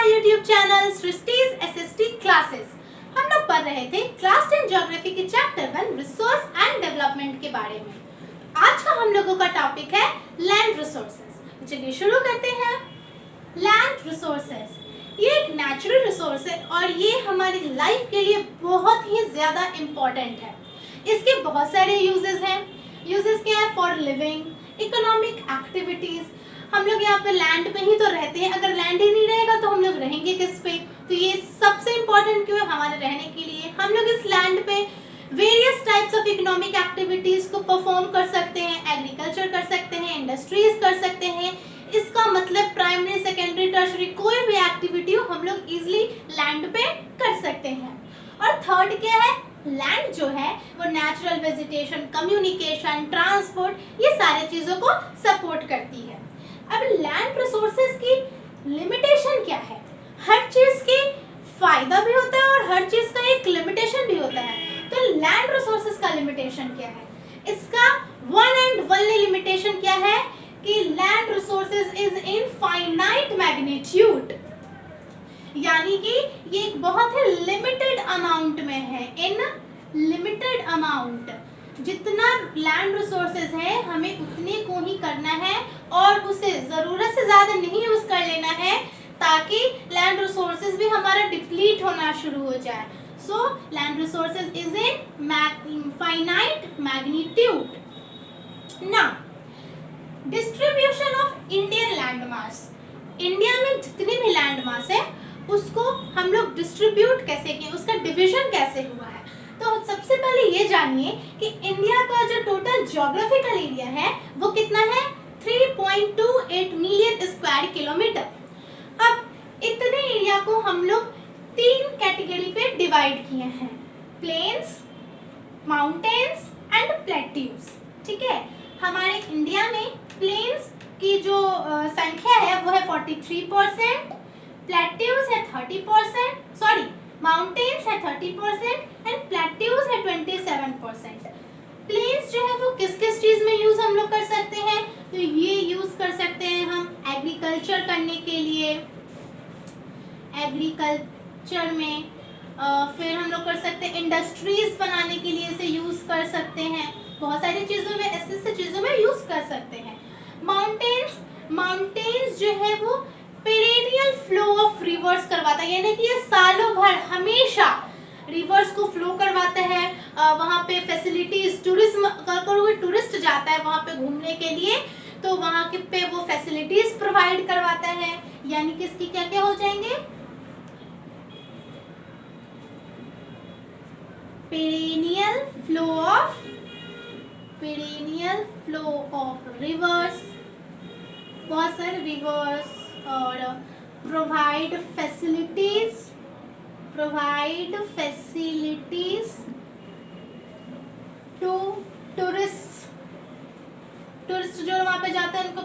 My YouTube channel सृष्टिज SST classes. हम लोग पढ़ रहे थे क्लास 10 ज्योग्राफी के चैप्टर 1 रिसोर्स एंड डेवलपमेंट के बारे में। आज का हम लोगों का टॉपिक है लैंड रिसोर्सेज। चलिए शुरू करते हैं। लैंड रिसोर्सेज ये एक नेचुरल रिसोर्स है और ये हमारी लाइफ के लिए बहुत ही ज़्यादा इम्पोर्टेंट है। इसके बहुत सारे यूजेस हैं। यूजेस क्या है? For living, economic activities. हम लोग यहाँ पे लैंड में ही तो रहते हैं, अगर लैंड ही नहीं रहेगा तो हम लोग रहेंगे किस पे? तो ये सबसे इम्पोर्टेंट क्यों है हमारे रहने के लिए। हम लोग इस लैंड पे various types of economic activities को परफॉर्म कर सकते हैं, एग्रीकल्चर कर सकते हैं, इंडस्ट्रीज कर सकते हैं। इसका मतलब प्राइमरी, सेकेंडरी, टर्शरी कोई भी एक्टिविटी हो हम लोग इजिली लैंड पे कर सकते हैं। और थर्ड क्या है? लैंड जो है वो नेचुरल वेजिटेशन, कम्युनिकेशन, ट्रांसपोर्ट, ये सारे चीज़ों को सपोर्ट करती है। अब लैंड रिसोर्सेज की लिमिटेशन क्या है? हर चीज़ की फायदा भी होता है और हर चीज़ का एक लिमिटेशन भी होता है। तो लैंड रिसोर्सेज का लिमिटेशन क्या है? इसका वन एंड ओनली लिमिटेशन क्या है कि land resources is in finite magnitude, यानी कि ये एक बहुत ही लिमिटेड अमाउंट में है। इन लिमिटेड अमाउंट, जितना लैंड रिसोर्सेज है हमें उतने को ही करना है और उसे ज़रूरत से ज़्यादा नहीं यूज़ कर लेना है ताकि लैंड रिसोर्सेज भी हमारा डिप्लीट होना शुरू हो जाए। So land resources is in finite magnitude. Now distribution of Indian land mass. India में जितनी भी लैंड मास है उसको हम लोग डिस्ट्रीब्यूट कैसे किए, उसका डिवीजन कैसे हुआ है। तो सबसे पहले ये जानिए कि इंडिया का जो टोटल ज्योग्राफिकल एरिया है वो कितना है? 3.28 मिलियन स्क्वायर किलोमीटर। अब इतने एरिया को हम लोग तीन कैटेगरी पे डिवाइड किए हैं, प्लेन्स, माउंटेन्स एंड प्लेट्यूज। ठीक है, हमारे इंडिया में प्लेन्स की जो संख्या है वो है 43%, प्लेट्यूज है 30%, सॉरी माउंटेन्स है 30% एंड प्लेट्यूज है 27%। प्लेन्स जो है वो किस किस चीज़ में यूज़ हम लोग कर सकते हैं? तो ये यूज़ कर सकते हैं हम एग्रीकल्चर करने के लिए, एग्रीकल्चर में फिर हम लोग कर सकते हैं इंडस्ट्रीज बनाने के लिए इसे यूज़ कर सकते हैं। बहुत सारी चीज़ों में, ऐसे चीज़ों में यूज़ कर सकते हैं। माउंटेन्स जो है वो पेरेनियल फ्लो ऑफ रिवर्स करवाता है, यानी कि ये सालों भर हमेशा रिवर्स को फ्लो करवाता है। वहाँ पे फैसिलिटीज, टूरिज्म, अगर कोई टूरिस्ट जाता है वहाँ पे घूमने के लिए तो वहाँ के पे वो फैसिलिटीज प्रोवाइड करवाता है, यानी कि इसकी क्या क्या हो जाएंगे? पेरेनियल फ्लो ऑफ रिवर्स, बहुत सारे रिवर्स, और प्रोवाइड फैसिलिटीज टू टूरिस्ट जो वहाँ पे जाते हैं उनको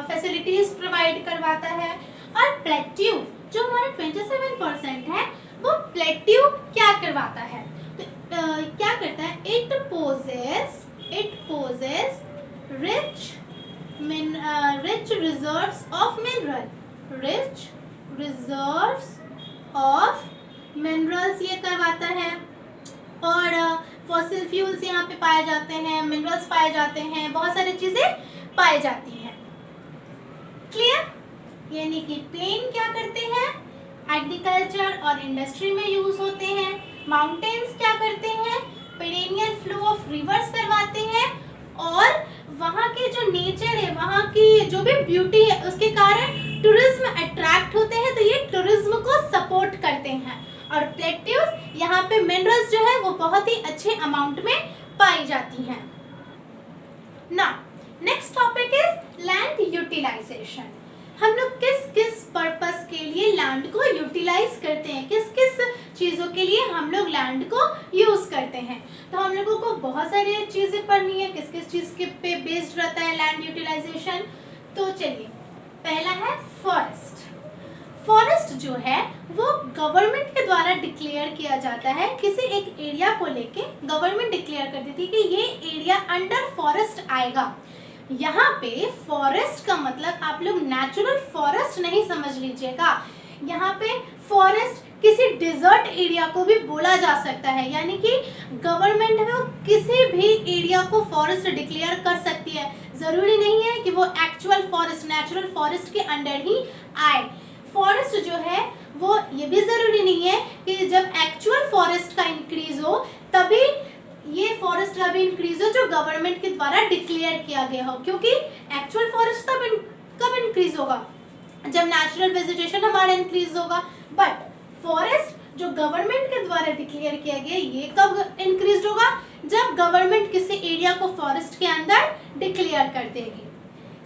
फैसिलिटीज प्रोवाइड करवाता है। और प्लेट्यू जो हमारा 27% है वो प्लेट्यू क्या करवाता है? तो क्या करता है? It possesses rich reserves of minerals ये करवाता है। और फॉसिल फ्यूल्स यहाँ पे पाए जाते हैं, मिनरल्स पाए जाते हैं, बहुत सारी चीज़ें पाई जाती हैं। क्लियर? यानी कि प्लेन क्या करते हैं? एग्रीकल्चर और इंडस्ट्री में यूज होते हैं। माउंटेन्स क्या करते हैं? पेरेनियल फ्लो ऑफ रिवर्स करवाते हैं और वहाँ के जो नेचर है, वहाँ की जो भी ब्यूटी है उसके कारण टूरिज्म अट्रैक्ट होते हैं, तो ये टूरिज्म को सपोर्ट करते हैं। और प्लेट्यूज यहाँ पे मिनरल्स जो है वो बहुत ही अच्छे अमाउंट में पाई जाती हैं। Now next topic is land utilization. हम लोग किस किस पर्पस के लिए लैंड को यूटिलाइज करते हैं, किस किस चीज़ों के लिए हम लोग लैंड को यूज़ करते हैं। तो हम लोगों को बहुत सारी चीज़ें पढ़नी है, किस किस चीज़ के पे बेस्ड रहता है लैंड यूटिलाइजेशन। तो चलिए, पहला है फॉरेस्ट। फॉरेस्ट जो है वो गवर्नमेंट के द्वारा डिक्लेयर किया जाता है। किसी एक एरिया को लेके गवर्नमेंट डिक्लेयर कर देती है कि ये एरिया अंडर फॉरेस्ट आएगा। यहाँ पे फॉरेस्ट का मतलब आप लोग नेचुरल फॉरेस्ट नहीं समझ लीजिएगा, यहाँ पे फॉरेस्ट किसी डिजर्ट एरिया को भी बोला जा सकता है, यानी कि गवर्नमेंट वो किसी भी एरिया को फॉरेस्ट डिक्लेयर कर सकती है। जरूरी नहीं है कि वो एक्चुअल फॉरेस्ट, नेचुरल फॉरेस्ट के अंडर ही आए। फॉरेस्ट जो है वो ये भी जरूरी नहीं है कि जब एक्चुअल फॉरेस्ट का इंक्रीज हो तभी ये फॉरेस्ट का भी इंक्रीज हो जो गवर्नमेंट के द्वारा डिक्लेयर किया गया हो, क्योंकि एक्चुअल फॉरेस्ट कब इंक्रीज होगा, जब नेचुरल वेजिटेशन हमारा इंक्रीज होगा। बट फॉरेस्ट जो गवर्नमेंट के द्वारा डिक्लेयर किया गया ये कब इंक्रीज होगा, जब गवर्नमेंट किसी एरिया को फॉरेस्ट के अंदर डिक्लेयर कर देगी।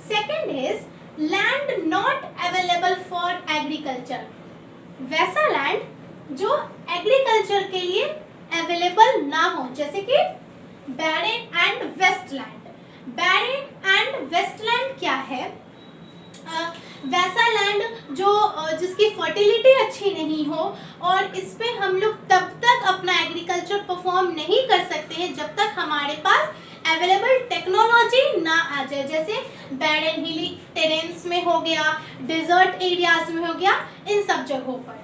Second is land not available for agriculture. वैसा लैंड जो एग्रीकल्चर के लिए अवेलेबल ना हो, जैसे कि barren and wasteland. Barren and wasteland क्या है? वैसा लैंड जो जिसकी फर्टिलिटी अच्छी नहीं हो और इस पे हम लोग तब तक अपना एग्रीकल्चर परफॉर्म नहीं कर सकते हैं जब तक हमारे पास अवेलेबल टेक्नोलॉजी ना आ जाए, जैसे बैरेन हिली टेरेन्स में हो गया, डिजर्ट एरियाज में हो गया, इन सब जगहों पर।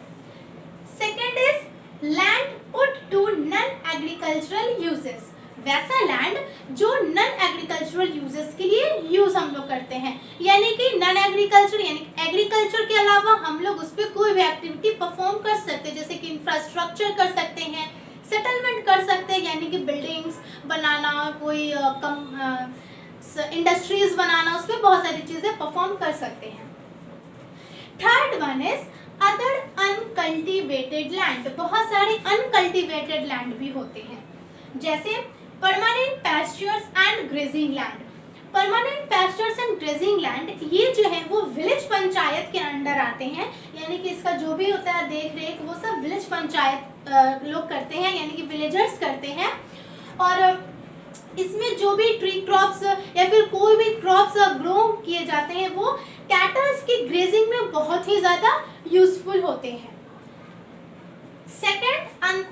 Second is land put to non agricultural uses. वैसा लैंड जो नॉन एग्रीकल्चरल यूजेस के लिए यूज हम लोग करते हैं, यानी कि नॉन एग्रीकल्चर यानी एग्रीकल्चर के अलावा हम लोग उस पर कोई भी एक्टिविटी परफॉर्म कर सकते हैं, जैसे कि इंफ्रास्ट्रक्चर कर सकते हैं, सेटलमेंट कर सकते हैं यानी कि बिल्डिंग्स बनाना, कोई इंडस्ट्रीज बनाना, उस पर बहुत सारी चीजें परफॉर्म कर सकते हैं। Third one is other uncultivated land. बहुत सारे अनकल्टिवेटेड लैंड भी होते हैं, जैसे permanent pastures and grazing land. Permanent pastures and grazing land ये जो है वो विलेज पंचायत के अंडर आते हैं, यानी कि इसका जो भी होता है देख रेख वो सब विलेज पंचायत लोग करते हैं, यानी कि विलेजर्स करते हैं। और इसमें जो भी ट्री क्रॉप्स या फिर कोई भी क्रॉप्स ग्रो किए जाते हैं वो कैटल्स की ग्रेजिंग में बहुत ही ज़्यादा यूजफुल होते हैं। Second,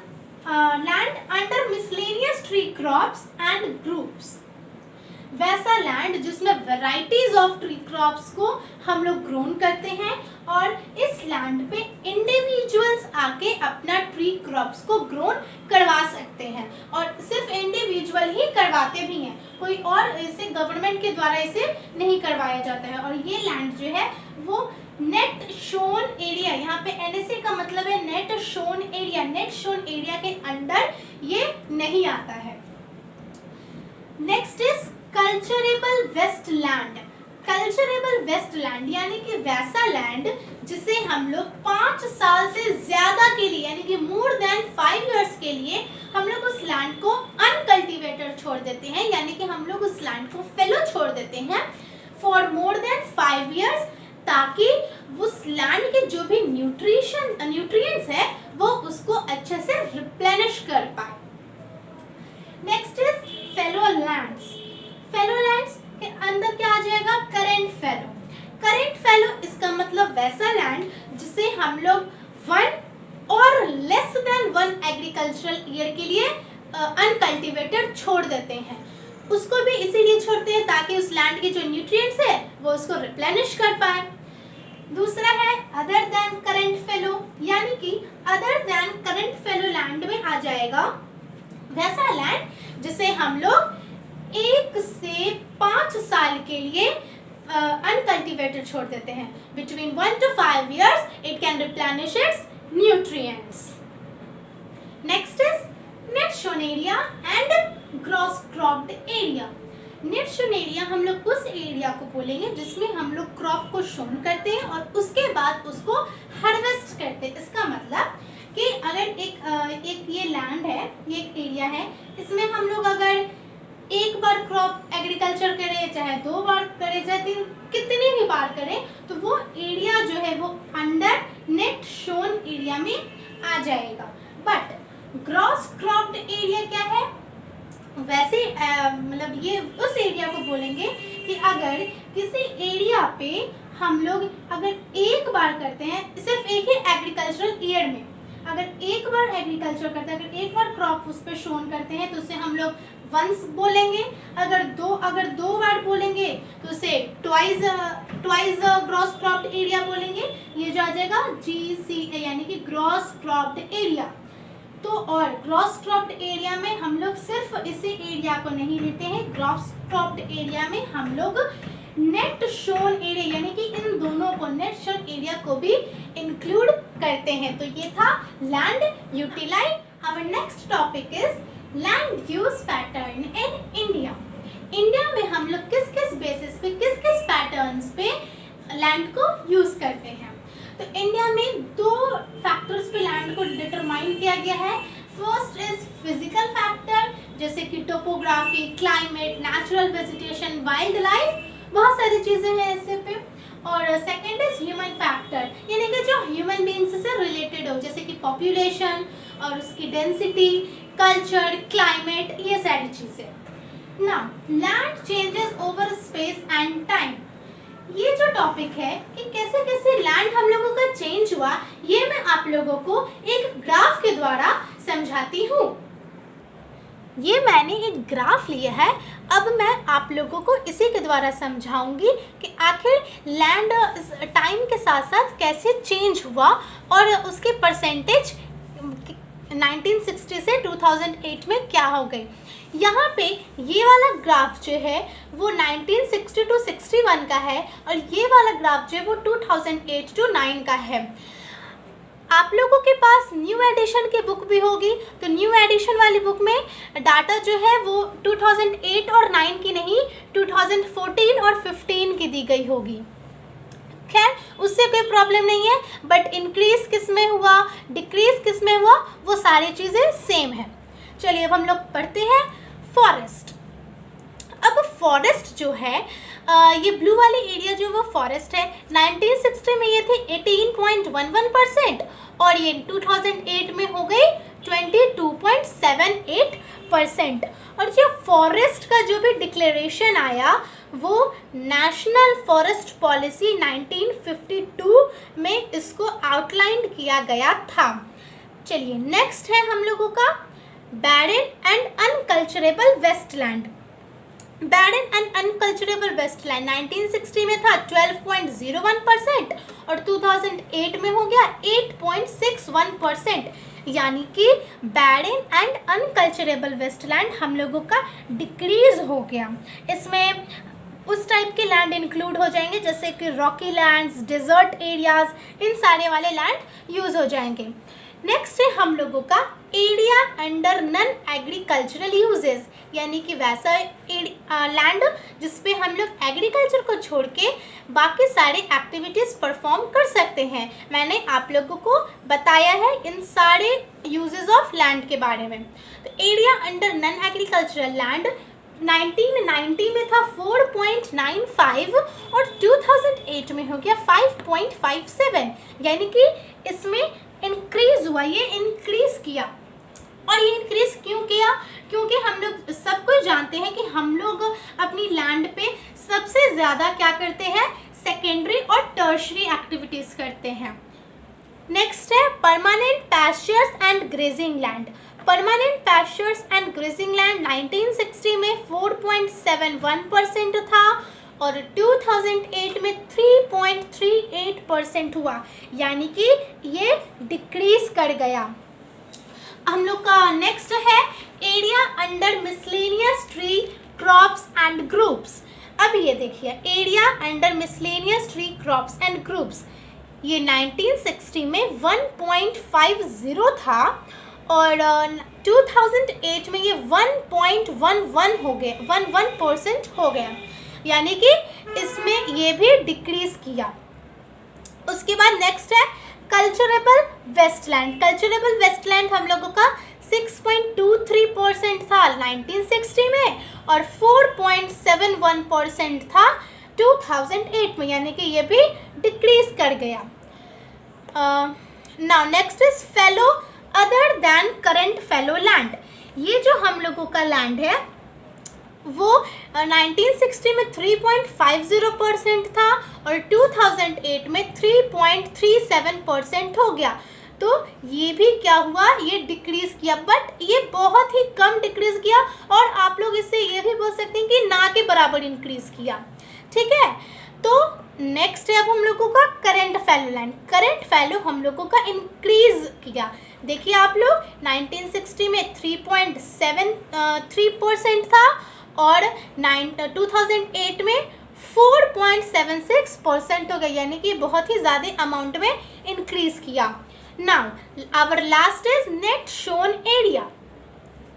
land under miscellaneous tree crops and groups. वैसा लैंड जिसमें वैरायटीज ऑफ ट्री क्रॉप्स को हम लोग ग्रोन करते हैं और इस लैंड पे इंडिविजुअल्स आके अपना ट्री क्रॉप्स को ग्रोन करवा सकते हैं, और सिर्फ इंडिविजुअल ही करवाते भी हैं, कोई और इसे गवर्नमेंट के द्वारा इसे नहीं करवाया जाता है। और ये लैंड जो है वो नेट शोन एरिया, यहाँ पे NSA का मतलब है net sown area, net sown area के अंडर ये नहीं आता है। Next is culturable wasteland. Culturable wasteland यानी कि वैसा लैंड जिसे हम लोग 5 साल से ज्यादा के लिए यानी कि मोर देन 5 इयर्स के लिए हम लोग उस लैंड को अनकल्टिवेटेड छोड़ देते हैं, यानी कि हम लोग उस लैंड को फेलो छोड़ देते हैं फॉर मोर देन 5 इयर्स, ताकि उस लैंड के जो भी न्यूट्रिएंट्स है वो उसको अच्छे से रिप्लेनिश कर पाए। Next is fellow lands. Fellow lands के अंदर क्या आ जाएगा? Current fellow. करेंट फेलो इसका मतलब वैसा लैंड जिसे हम लोग 1 और लेस देन 1 एग्रीकल्चरल ईयर के लिए अनकल्टिवेटेड छोड़ देते हैं। उसको भी इसीलिए छोड़ते हैं ताकि उस लैंड के जो न्यूट्रिएंट्स है वो उसको रिप्लेनिश कर पाए। दूसरा है अदर देन करेंट फेलो, यानी कि other than current fellow land में आ जाएगा वैसा लैंड जिसे हम लोग 1 से 5 साल के लिए अनकल्टिवेटेड छोड़ देते हैं। Between 1 to 5 years it can replenish its nutrients. Next is net shown area and gross cropped area. Net sown area हम लोग उस एरिया को बोलेंगे जिसमें हम लोग क्रॉप को शोन करते हैं और उसके बाद उसको हार्वेस्ट करते हैं। इसका मतलब कि अगर एक ये लैंड है, ये एक एरिया है, इसमें हम लोग अगर एक बार क्रॉप एग्रीकल्चर करें, चाहे 2 बार करें, चाहे 3, कितनी भी बार करें, तो वो एरिया जो है वो अंडर नेट शोन एरिया में आ जाएगा। बट ग्रॉस क्रॉप्ड एरिया क्या है? वैसे मतलब ये उस एरिया को बोलेंगे कि अगर किसी एरिया पे हम लोग अगर एक बार करते हैं, सिर्फ एक ही एग्रीकल्चरल ईयर में अगर एक बार एग्रीकल्चर करते हैं, अगर एक बार क्रॉप उस पर शोन करते हैं, तो उसे हम लोग वंस बोलेंगे, अगर दो बार बोलेंगे तो उसे ट्वाइस ग्रॉस क्रॉप्ड एरिया बोलेंगे। ये जो आ जाएगा GCA यानी कि ग्रॉस क्रॉप्ड एरिया। तो और ग्रॉस क्रॉप्ड एरिया में हम लोग सिर्फ इसी एरिया को नहीं लेते हैं, ग्रॉस क्रॉप्ड एरिया में हम लोग नेट शोन एरिया यानी कि इन दोनों को, नेट शोन एरिया को भी इंक्लूड करते हैं। तो ये था land utilize. Our next topic is land use pattern in India. India में हम लोग किस किस बेसिस पे, किस किस पैटर्न्स पे लैंड को यूज करते हैं। तो इंडिया में दो फैक्टर्स पे लैंड को डिटरमाइन किया गया है। फर्स्ट इज फिजिकल फैक्टर, जैसे कि topography, climate, natural vegetation, wild life, बहुत सारी चीज़ें हैं इससे पे। और सेकेंड इज ह्यूमन फैक्टर, यानी कि जो ह्यूमन बींग्स से रिलेटेड हो, जैसे कि पॉपुलेशन और उसकी डेंसिटी, कल्चर, क्लाइमेट, ये सारी चीज़ें। Now land changes over space and time. ये जो टॉपिक है कि कैसे कैसे लैंड हम लोगों का चेंज हुआ, ये मैं आप लोगों को एक ग्राफ के द्वारा समझाती हूँ। ये मैंने एक ग्राफ लिया है, अब मैं आप लोगों को इसी के द्वारा समझाऊंगी कि आखिर लैंड टाइम के साथ साथ कैसे चेंज हुआ और उसके परसेंटेज 1960 से 2008 में क्या हो गई। यहाँ पे ये वाला ग्राफ जो है वो 1960 to 61 का है और ये वाला ग्राफ जो है वो 2008 to 9 का है। आप लोगों के पास न्यू एडिशन की बुक भी होगी, तो न्यू एडिशन वाली बुक में डाटा जो है वो 2008 और 9 की नहीं, 2014 और 15 की दी गई होगी। खैर उससे कोई प्रॉब्लम नहीं है, बट इंक्रीज किस में हुआ, डिक्रीज किस में हुआ, वो सारी चीज़ें सेम है। चलिए अब हम लोग पढ़ते हैं फॉरेस्ट। अब फॉरेस्ट जो है ये ब्लू वाली एरिया जो वो फॉरेस्ट है, 1960 में ये थे 18.11% और ये 2008 में हो गई 22.78%। और ये फॉरेस्ट का जो भी डिक्लेरेशन आया वो नेशनल फॉरेस्ट पॉलिसी 1952 में इसको आउटलाइन किया गया था। चलिए नेक्स्ट है हम लोगों का barren and unculturable wasteland. Barren and unculturable wasteland 1960 में था 12.01% और 2008 में हो गया 8.61%, यानी कि बैरन एंड अनकल्चरेबल वेस्टलैंड हम लोगों का डिक्रीज हो गया। इसमें उस टाइप के लैंड इंक्लूड हो जाएंगे जैसे कि रॉकी लैंड्स, डेजर्ट एरियाज, इन सारे वाले लैंड यूज हो जाएंगे। नेक्स्ट है हम लोगों का area under non agricultural uses, यानी कि वैसा लैंड जिसपे हम लोग एग्रीकल्चर को छोड़ के बाकी सारे एक्टिविटीज़ परफॉर्म कर सकते हैं। मैंने आप लोगों को बताया है इन सारे यूजेस ऑफ लैंड के बारे में। तो area under non agricultural land 1990 में था 4.95 और 2008 में हो गया 5.57, यानी कि इसमें इंक्रीज हुआ, ये इंक्रीज किया। और ये इंक्रीज क्यों किया? क्योंकि हम लोग सब कुछ जानते हैं कि हम लोग अपनी लैंड पे सबसे ज़्यादा क्या करते हैं, सेकेंडरी और टर्शरी एक्टिविटीज़ करते हैं। नेक्स्ट है permanent pastures and grazing land. Permanent pastures and grazing land 1960 में 4.71% था और 2008 में 3.38% हुआ, यानी कि ये डिक्रीज कर गया। हम लोग का नेक्स्ट है area under miscellaneous tree crops and groups. अब ये देखिए area under miscellaneous tree crops and groups, ये 1960 में 1.50 था और 2008 में ये 1.11 हो गया, 11% हो गया, यानी कि इसमें ये भी डिक्रीज किया। उसके बाद नेक्स्ट है कल्चरेबल वेस्टलैंड। कल्चरेबल वेस्टलैंड हम लोगों का 6.23% था 1960 में और 4.71% था 2008 में, यानी कि ये भी डिक्रीज कर गया। Now next is fellow other than current fellow land. ये जो हम लोगों का लैंड है वो 1960 में 3.50% था और 2008 में 3.37% हो गया। तो ये भी क्या हुआ, ये डिक्रीज किया, बट ये बहुत ही कम डिक्रीज किया, और आप लोग इससे ये भी बोल सकते हैं कि ना के बराबर इंक्रीज किया। ठीक है, तो नेक्स्ट है अब हम लोगों का current value line. Current value हम लोगों का इंक्रीज किया। देखिए आप लोग 1960 में 3.73% था, और 2008 में 4.76% हो गया, यानी कि बहुत ही ज़्यादा अमाउंट में इंक्रीज किया। Now our last is net sown area.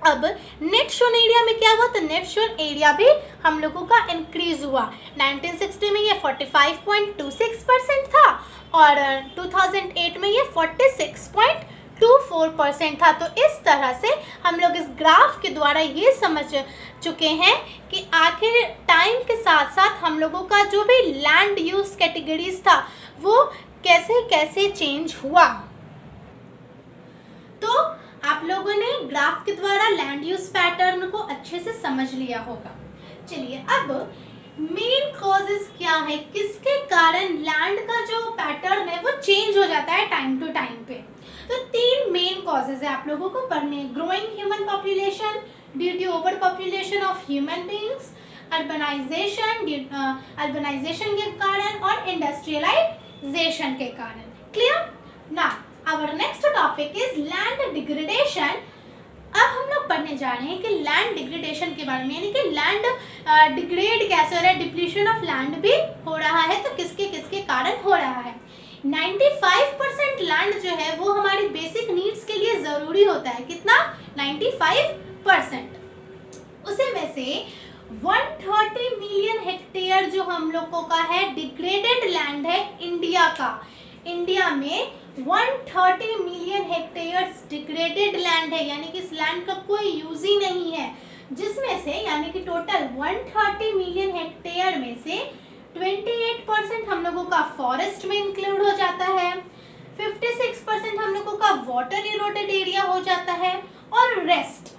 अब नेट शोन एरिया में क्या हुआ, तो नेट शोन एरिया भी हम लोगों का इंक्रीज हुआ। 1960 में ये 45.26% था, और 2008 में ये 46.24% था। तो इस तरह से हम लोग इस ग्राफ के द्वारा ये समझ चुके हैं कि आखिर टाइम के साथ साथ हम लोगों का जो भी लैंड यूज कैटेगरीज था वो कैसे कैसे चेंज हुआ। तो आप लोगों ने ग्राफ के द्वारा लैंड यूज पैटर्न को अच्छे से समझ लिया होगा। चलिए अब मेन कॉजेस क्या है, किसके कारण लैंड का जो पैटर्न है वो चेंज हो जाता है टाइम टू टाइम पे। तो 3 मेन कॉजेज है आप लोगों को पढ़ने हैं। Growing human population due to over population of human beings, urbanization के कारण, और इंडस्ट्रियलाइजेशन के कारण। Clear? Now our next topic is land degradation. अब हम लोग पढ़ने जा रहे हैं कि लैंड डिग्रेडेशन के बारे में, यानी कि लैंड डिग्रेड कैसे हो रहा है, डिप्लीशन ऑफ लैंड भी हो रहा है, तो किसके किसके कारण हो रहा है। 95% लैंड जो है वो हमारी बेसिक नीड्स के लिए ज़रूरी होता है। कितना? 95%। उसी में से 130 मिलियन हेक्टेयर जो हम लोगों का है डिग्रेडेड लैंड है इंडिया का। इंडिया में 130 मिलियन हेक्टेयर्स डिग्रेडेड लैंड है, यानी कि इस लैंड का कोई यूज ही नहीं है, जिसमें से यानी कि टोटल 130 मिलियन हेक्टेयर में से 28% हम लोगों का फॉरेस्ट में इंक्लूड हो जाता है, 56% हम लोगों का वाटर इरोडेड एरिया हो जाता है, और रेस्ट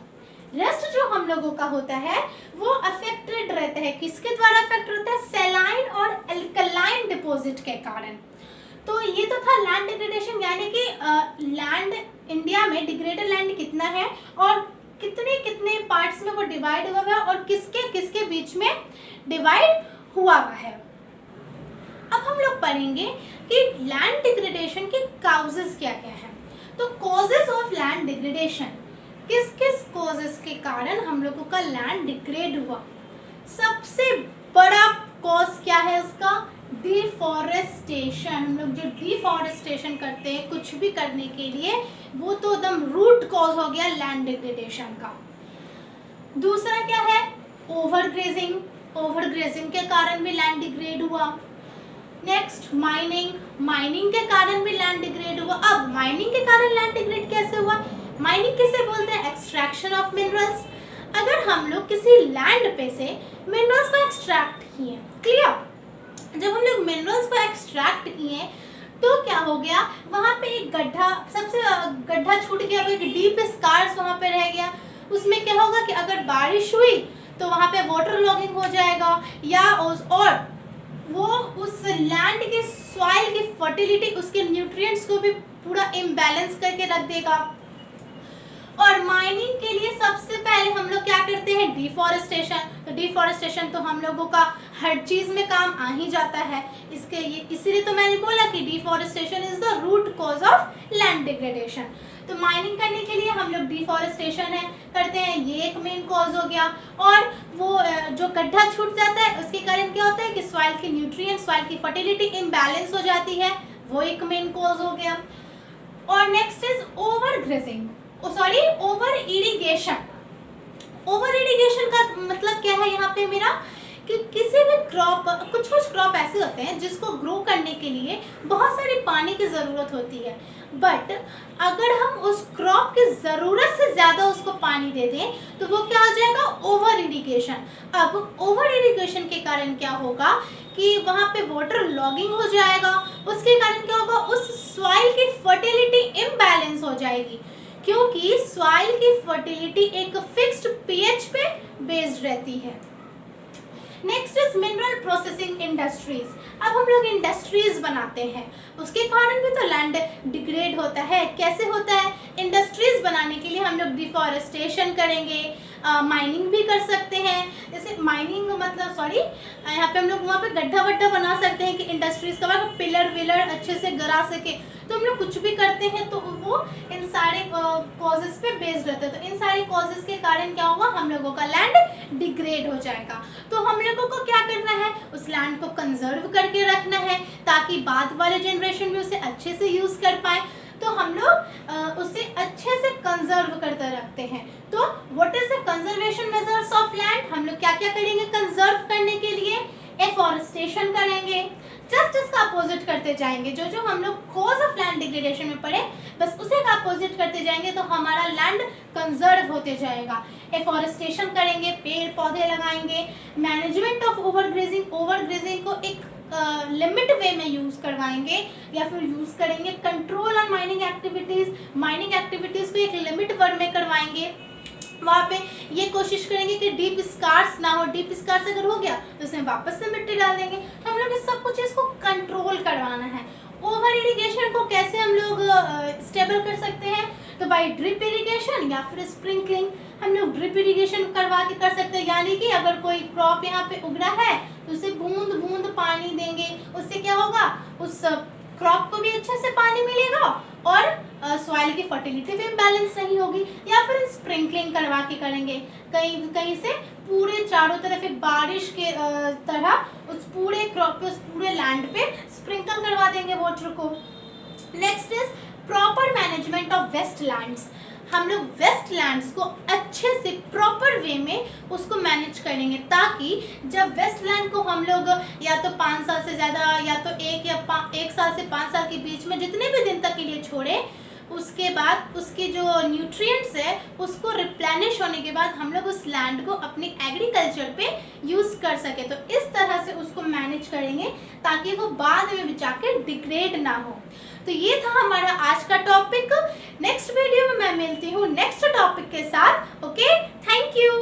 जो हम लोगों का होता है वो अफेक्टेड रहता है। किसके द्वारा अफेक्ट होता है? सैलाइन और अल्कलाइन डिपॉजिट के कारण। तो ये तो था लैंड डिग्रेडेशन, यानी कि लैंड इंडिया में डिग्रेडेड लैंड कितना है और कितने कितने पार्ट्स में वो डिवाइड हुआ है और किसके किसके बीच में डिवाइड हुआ है। अब हम लोग पढ़ेंगे कि लैंड डिग्रेडेशन के काउजेस क्या क्या है। तो कॉजेस ऑफ लैंड डिग्रेडेशन, किस किस कॉजेस के कारण हम लोगों का लैंड डिग्रेड हुआ। सबसे बड़ा कॉज क्या है उसका? डिफॉरेस्टेशन। हम लोग जो डिफॉरेस्टेशन करते हैं कुछ भी करने के लिए, वो तो एकदम रूट कॉज हो गया लैंड डिग्रेडेशन का। दूसरा क्या है? ओवरग्रेजिंग। ओवरग्रेजिंग के कारण भी लैंड डिग्रेड हुआ। नेक्स्ट माइनिंग के कारण भी लैंड डिग्रेड हुआ। अब माइनिंग के कारण लैंड डिग्रेड कैसे हुआ? माइनिंग किसे बोलते हैं? Extraction of minerals. अगर हम लोग किसी लैंड पे से मिनरल्स को एक्सट्रैक्ट किए, क्लियर, जब हम लोग मिनरल्स को एक्सट्रैक्ट किए तो क्या हो गया, वहाँ पे एक गड्ढा, सबसे गड्ढा छूट गया, वो एक डीप स्कार्स वहाँ पे रह गया। उसमें क्या होगा कि अगर बारिश हुई तो वहाँ पे वाटर लॉगिंग हो जाएगा, या और वो उस लैंड के सॉइल की फर्टिलिटी, उसके न्यूट्रिएंट्स को भी पूरा इम्बैलेंस करके रख देगा। और माइनिंग के लिए सबसे पहले हम लोग क्या करते हैं? डिफॉरेस्टेशन। तो डिफॉरेस्टेशन तो हम लोगों का हर चीज़ में काम आ ही जाता है। इसीलिए तो मैंने बोला कि deforestation is the root cause of land degradation. तो माइनिंग करने के लिए हम लोग डिफॉरेस्टेशन करते हैं, ये एक मेन कॉज हो गया। और वो जो गड्ढा छूट जाता है उसके कारण क्या होता है कि सॉइल की न्यूट्रिएंट, सॉइल की फर्टिलिटी इम्बैलेंस हो जाती है, वो एक मेन कॉज हो गया। और next is overgrazing, over irrigation. Over irrigation का मतलब क्या है यहाँ पे मेरा, कि किसी भी क्रॉप, कुछ क्रॉप ऐसे होते हैं जिसको ग्रो करने के लिए बहुत सारी पानी की ज़रूरत होती है, बट अगर हम उस क्रॉप की ज़रूरत से ज़्यादा उसको पानी दे दें तो वो क्या हो जाएगा? Over irrigation. अब ओवर इरिगेशन के कारण क्या होगा कि वहाँ पे वाटर लॉगिंग हो जाएगा, उसके कारण क्या होगा? उस सॉइल की फर्टिलिटी इम्बैलेंस हो जाएगी, क्योंकि सॉइल की फर्टिलिटी एक फिक्स्ड पीएच पे बेस्ड रहती है। Next is mineral processing industries. अब हम लोग इंडस्ट्रीज बनाते हैं, उसके कारण भी तो लैंड डिग्रेड होता है। कैसे होता है? इंडस्ट्रीज बनाने के लिए हम लोग डिफॉरेस्टेशन करेंगे, माइनिंग भी कर सकते हैं। जैसे माइनिंग मतलब यहाँ पे हम लोग वहाँ पे गड्ढा वड्ढा बना सकते हैं कि इंडस्ट्रीज का पिलर विलर अच्छे से गिरा सके। तो हम लोग कुछ भी करते हैं तो वो इन सारे कॉजेस पे बेस्ड रहता है। तो इन सारे कॉजेस के कारण क्या होगा, हम लोगों का लैंड डिग्रेड हो जाएगा। तो हम लोगों को क्या करना है, उस लैंड को कंजर्व करके रखना है ताकि बाद वाले जनरेशन भी उसे अच्छे से यूज़ कर पाए। तो हम लोग उसे अच्छे से कंजर्व करते रखते हैं। तो what is the conservation measures of land? हम लोग क्या क्या करेंगे कंजर्व करने के लिए? एफॉरेस्टेशन करेंगे। जस्ट इसका अपोजिट करते जाएंगे, जो जो हम लोग कॉज ऑफ लैंड डिग्रेडेशन में पढ़े बस उसे का अपोजिट करते जाएंगे तो हमारा लैंड कंजर्व होते जाएगा। एफॉरेस्टेशन करेंगे, पेड़ पौधे लगाएंगे। मैनेजमेंट ऑफ ओवरग्रेजिंग, ओवरग्रेजिंग को एक लिमिट वे में यूज़ करवाएंगे या फिर यूज़ करेंगे। Control on mining activities, mining activities को एक लिमिट वर्ड में करवाएंगे। वहाँ पे ये कोशिश करेंगे कि डीप स्कार्स ना हो। डीप स्कार्स अगर हो गया तो उसमें वापस से मिट्टी डाल देंगे। तो हम लोग इस सब कुछ इसको कंट्रोल करवाना है। ओवर इरिगेशन को कैसे हम लोग स्टेबल कर सकते हैं? तो बाय ड्रिप इरिगेशन या फिर स्प्रिंकलिंग। हम लोग ड्रिप इरिगेशन करवा के कर सकते हैं, यानी कि अगर कोई क्रॉप यहाँ पे उग रहा है तो उसे बूंद बूंद पानी देंगे। उससे क्या होगा, उस क्रॉप को भी अच्छे से पानी मिलेगा और सॉइल की फर्टिलिटी भी इम्बैलेंस नहीं होगी। या फिर स्प्रिंकलिंग करवा के करेंगे, कहीं कहीं से पूरे चारों तरफ एक बारिश के तरह उस पूरे क्रॉप पे, उस पूरे लैंड पे स्प्रिंकल करवा देंगे वाटर को। Next is proper management of waste lands. हम लोग वेस्ट लैंड्स को अच्छे से प्रॉपर वे में उसको मैनेज करेंगे ताकि जब वेस्ट लैंड को हम लोग या तो 5 साल से ज़्यादा या तो 1 साल से 5 साल के बीच में जितने भी दिन तक के लिए छोड़े, उसके बाद उसके जो न्यूट्रिएंट्स है उसको रिप्लेनिश होने के बाद हम लोग उस लैंड को अपने एग्रीकल्चर पे यूज़ कर सके। तो इस तरह से उसको मैनेज करेंगे ताकि वो बाद में जाके डिग्रेड ना हो। तो ये था हमारा आज का टॉपिक। नेक्स्ट वीडियो में मैं मिलती हूँ नेक्स्ट टॉपिक के साथ।